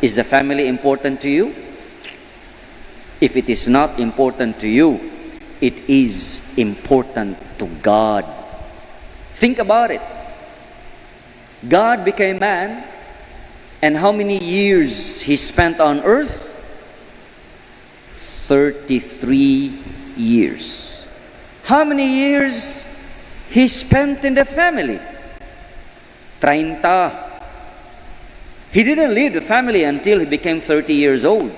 Is the family important to you? If it is not important to you, it is important to God. Think about it. God became man, and how many years He spent on earth? 33 years. How many years He spent in the family? 30. He didn't leave the family until He became 30 years old.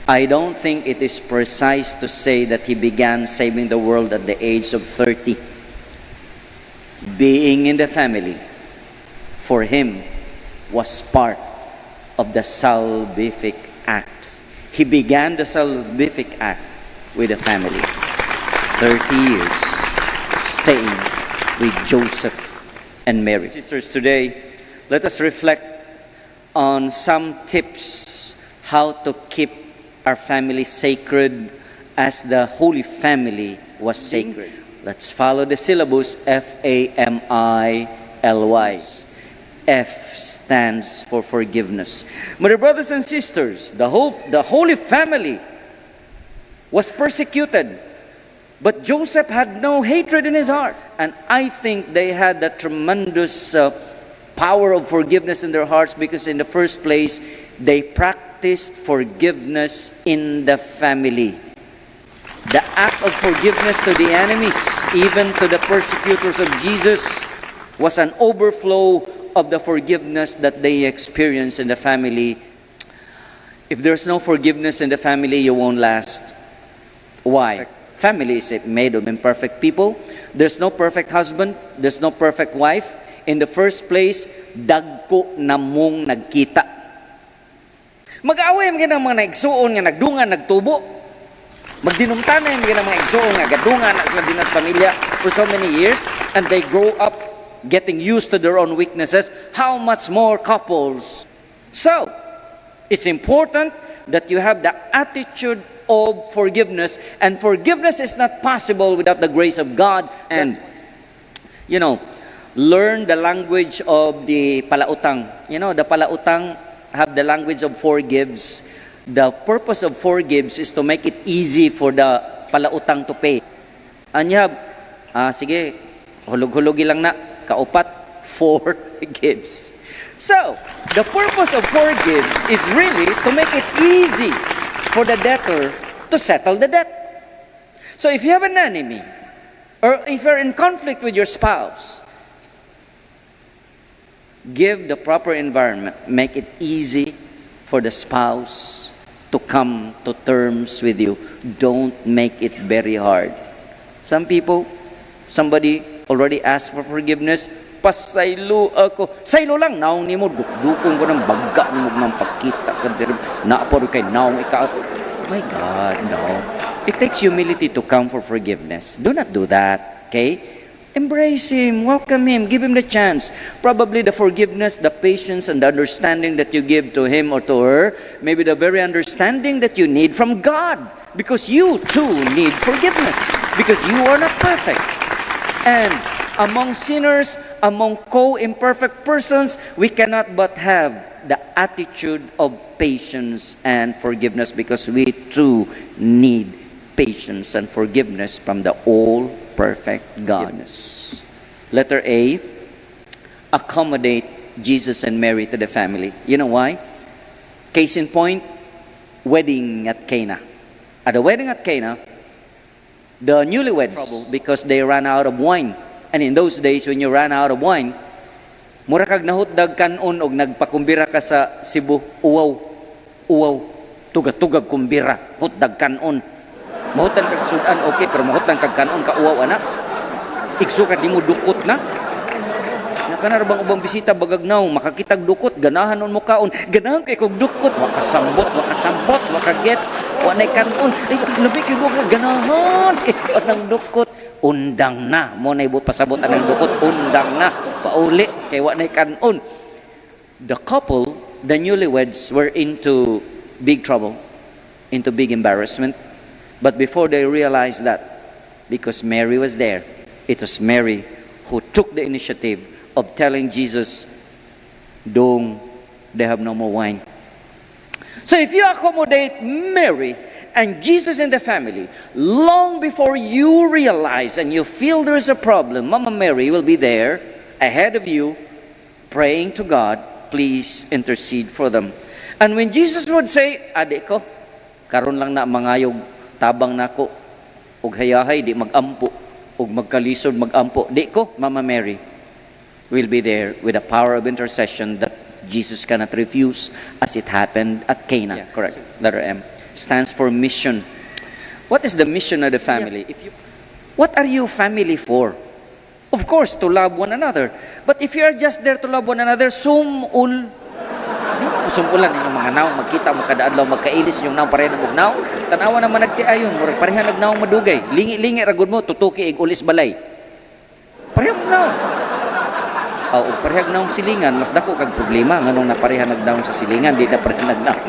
I don't think it is precise to say that He began saving the world at the age of 30. Being in the family, for Him, was part of the salvific acts. He began the salvific act with the family. 30 years staying with Joseph and Mary. Sisters, today, let us reflect on some tips how to keep our family sacred as the Holy Family was sacred. Let's follow the syllabus F.A.M.I.L.Y. F stands for forgiveness. My dear brothers and sisters, the Holy Family was persecuted, but Joseph had no hatred in his heart. And I think they had that tremendous power of forgiveness in their hearts because in the first place, they practiced forgiveness in the family. The act of forgiveness to the enemies, even to the persecutors of Jesus, was an overflow of the forgiveness that they experienced in the family. If there's no forgiveness in the family, you won't last. Why? Family is made of imperfect people. There's no perfect husband. There's no perfect wife. In the first place, dagko na mong nagkita. Mag-away mga mga naigsuon nga nagdungan, nagtubo. Magdinumtanan mga mga igsuon nga gadungan sa dinas pamilya for so many years, and they grow up getting used to their own weaknesses. How much more couples? So, it's important that you have the attitude of forgiveness, and forgiveness is not possible without the grace of God. And learn the language of the palautang. The palautang have the language of forgives. The purpose of forgives is to make it easy for the palautang to pay. And you have, sige, hulog-hulugi lang na, kaupat, forgives. So, the purpose of forgives is really to make it easy for the debtor to settle the debt. So if you have an enemy, or if you're in conflict with your spouse, give the proper environment. Make it easy for the spouse to come to terms with you. Don't make it very hard. Some people, somebody already asked for forgiveness. Pasaylo ako. Saylo lang. Naong ni mo, dukong ko ng baga ni mo ng pagkita. Naapod kay naong ika. My God, no. It takes humility to come for forgiveness. Do not do that, okay? Embrace Him, welcome Him, give Him the chance. Probably the forgiveness, the patience, and the understanding that you give to him or to her may be the very understanding that you need from God. Because you too need forgiveness. Because you are not perfect. And among sinners, among co-imperfect persons, we cannot but have the attitude of patience and forgiveness because we too need patience and forgiveness from the all-perfect God. Letter A, accommodate Jesus and Mary to the family. You know why? Case in point, wedding at Cana. At the wedding at Cana, the newlyweds trouble because they ran out of wine. And in those days, when you ran out of wine, mura kag nahutdag kanon og nagpakumbira ka sa Cebu, uwaw, tugag kumbira, hutdag kanon. Mahutan kag sudan, okay, pero mahutan kag kanon ka uwaw anak. Igsukat di mo dukot na. Nakanarabang ubang bisita bagagnaw, makakitag dukot, ganahanon mo kaon. Ganahan kay kog dukot, wakasambot, wakagets, wanay kanon. Ay, labi kay mo ka ganahan kay ko anang dukot. Undang na, mo na ibut pasabot anang dukot, undang na, pauli kay wanay kanon. The couple, the newlyweds, were into big trouble, into big embarrassment. But before they realized that, because Mary was there, it was Mary who took the initiative of telling Jesus, Dong, they have no more wine. So if you accommodate Mary and Jesus in the family, long before you realize and you feel there is a problem, Mama Mary will be there ahead of you, praying to God, please intercede for them. And when Jesus would say, adik ko, karon lang na mangayog, tabang nako, ug hayahay, di magampo, ug magkalisod magampo, di ko, Mama Mary will be there with the power of intercession that Jesus cannot refuse, as it happened at Cana. Yeah, correct. Letter M stands for mission. What is the mission of the family? Yeah. What are you family for? Of course, to love one another. But if you are just there to love one another, sumul. Di ba sumulan yung mga naw, magkita, magkadaadlaw, magkailis yung naw, pareha na mugnaw. Tanawa naman nagtiayon, pareha nagnaw madugay. Lingi-lingi ragod mo, tutuki, ig-ulis balay. Pareha mugnaw. O parehag naong silingan, mas dako kag problema nganong napareha nagdaon sa silingan, di na pareha nagdaon.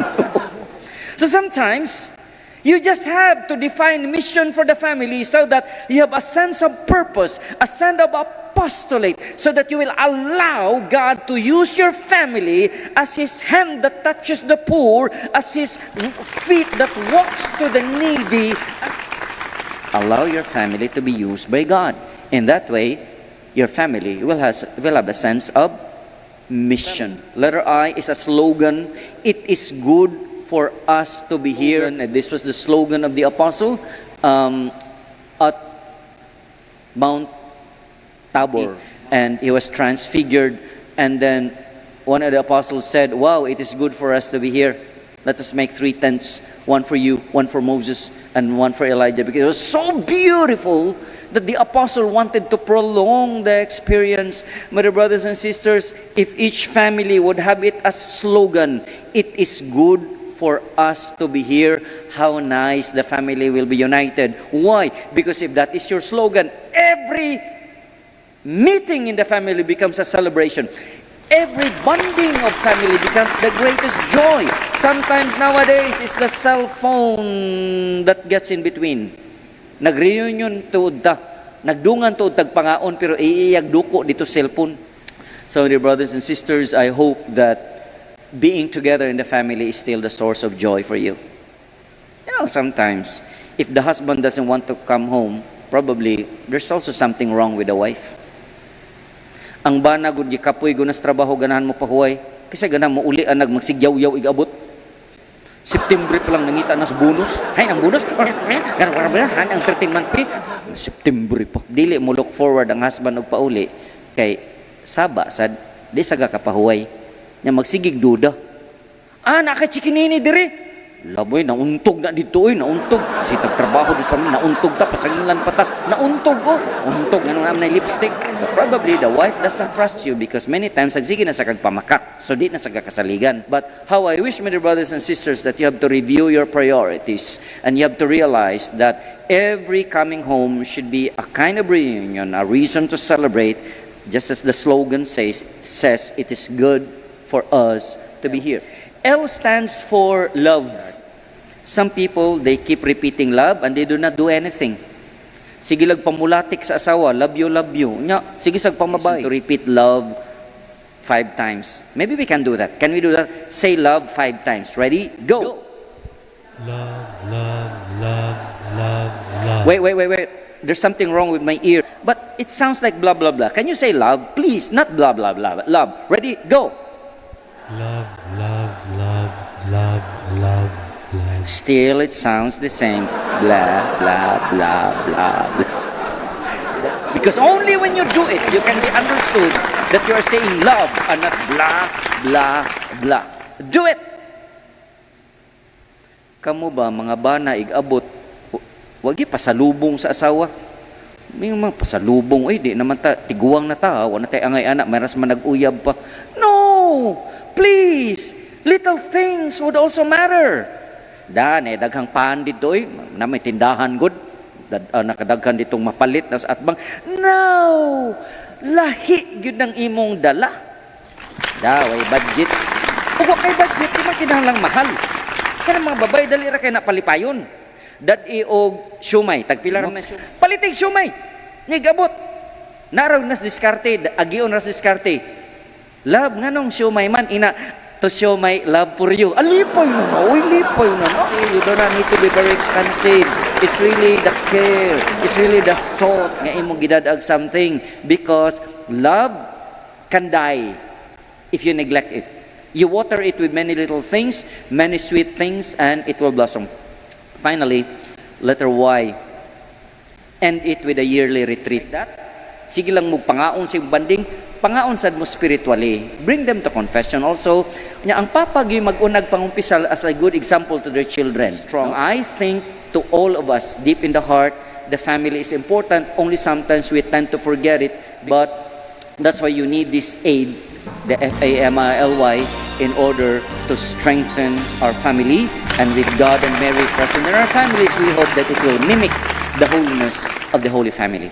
So sometimes you just have to define mission for the family so that you have a sense of purpose, a sense of apostolate, so that you will allow God to use your family as His hand that touches the poor, as His feet that walks to the needy. Allow your family to be used by God. In that way, your family will have a sense of mission. Letter I is a slogan. It is good for us to be here. And this was the slogan of the apostle at Mount Tabor. And he was transfigured. And then one of the apostles said, wow, it is good for us to be here. Let us make 3 tents, one for you, one for Moses, and one for Elijah. Because it was so beautiful that the apostle wanted to prolong the experience. My dear brothers and sisters, if each family would have it as slogan, it is good for us to be here, how nice the family will be united. Why? Because if that is your slogan, every meeting in the family becomes a celebration. Every bonding of family becomes the greatest joy. Sometimes nowadays, it's the cell phone that gets in between. Nag-reunion tuod ta. Nagdungan tuod tagpangaon pero iiyag duko dito cellphone. So dear brothers and sisters, I hope that being together in the family is still the source of joy for you. You know, sometimes if the husband doesn't want to come home, probably there's also something wrong with the wife. Ang bana gud gikapoy gunas trabaho ganahan mo pahuway kasi ganahan mo uli anag magsigyaw-yaw igabot. September pa lang nangita nas bonus. Hay ang bonus. Han ang 13-month pay. September pa. Dili mo look forward ang husband og pauli kay saba sad di saga ka pahuway nya magsigig duda. Nakay chikinini diri. Laboy nauntog na dito nauntog. Si tagtrabaho dis pa mi nauntog ta pasangilan pa ta. Nauntog untog ngano na lipstick. So probably the wife doesn't trust you because many times sige na sa kagpamakat. So di na sa kasaligan. But how I wish, my dear brothers and sisters, that you have to review your priorities and you have to realize that every coming home should be a kind of reunion, a reason to celebrate, just as the slogan says it is good for us to be here. L stands for love. Some people, they keep repeating love and they do not do anything. Sige lag pamulatik sa asawa, love you, love you. Nya, sige sag pamabay. To repeat love 5 times. Maybe we can do that. Can we do that? Say love 5 times. Ready? Go. Love, love, love, love, love. Wait. There's something wrong with my ear. But it sounds like blah, blah, blah. Can you say love? Please, not blah, blah, blah. Love. Ready? Go. Love, love, love, love, love, love. Still, it sounds the same. Blah, blah, blah, blah, blah. Because only when you do it, you can be understood that you are saying love and not blah, blah, blah. Do it! Kamu ba, mga bana, igabot, wag pasalubong sa asawa. May mga pasalubong, di naman ta, tiguang na ta, wala tayo angay anak, mayras man nag-uyab pa. No! Please! Little things would also matter. Daghang paan dito, na may tindahan good. Nakadaghan ditong mapalit na sa atbang. No! Lahi yun ang imong dala. Way budget. Kung kay budget, di man kinahanglang mahal. Kaya mga babay, dali ra kay napalipayon. Dadi og siumay, tagpila ra na siumay. Palitig siumay. Nigabot. Naraw nas diskarte, agion nas diskarte. Love nganong siumay man ina to show my love for you. Lipoy na no. Uy, lipoy na no. You do not need to be very expensive. It's really the care. It's really the thought nga imong gidadag something. Because love can die if you neglect it. You water it with many little things, many sweet things, and it will blossom. Finally, letter Y. End it with a yearly retreat. Sige lang mo pangaon sa banding, pangaon sad mo spiritually. Bring them to confession also. Ang papagi mag-unag pangumpisal as a good example to their children. Strong. I think to all of us, deep in the heart, the family is important. Only sometimes we tend to forget it. But that's why you need this aid, the F.A.M.I.L.Y, in order to strengthen our family. And with God and Mary present in our families, we hope that it will mimic the holiness of the Holy Family.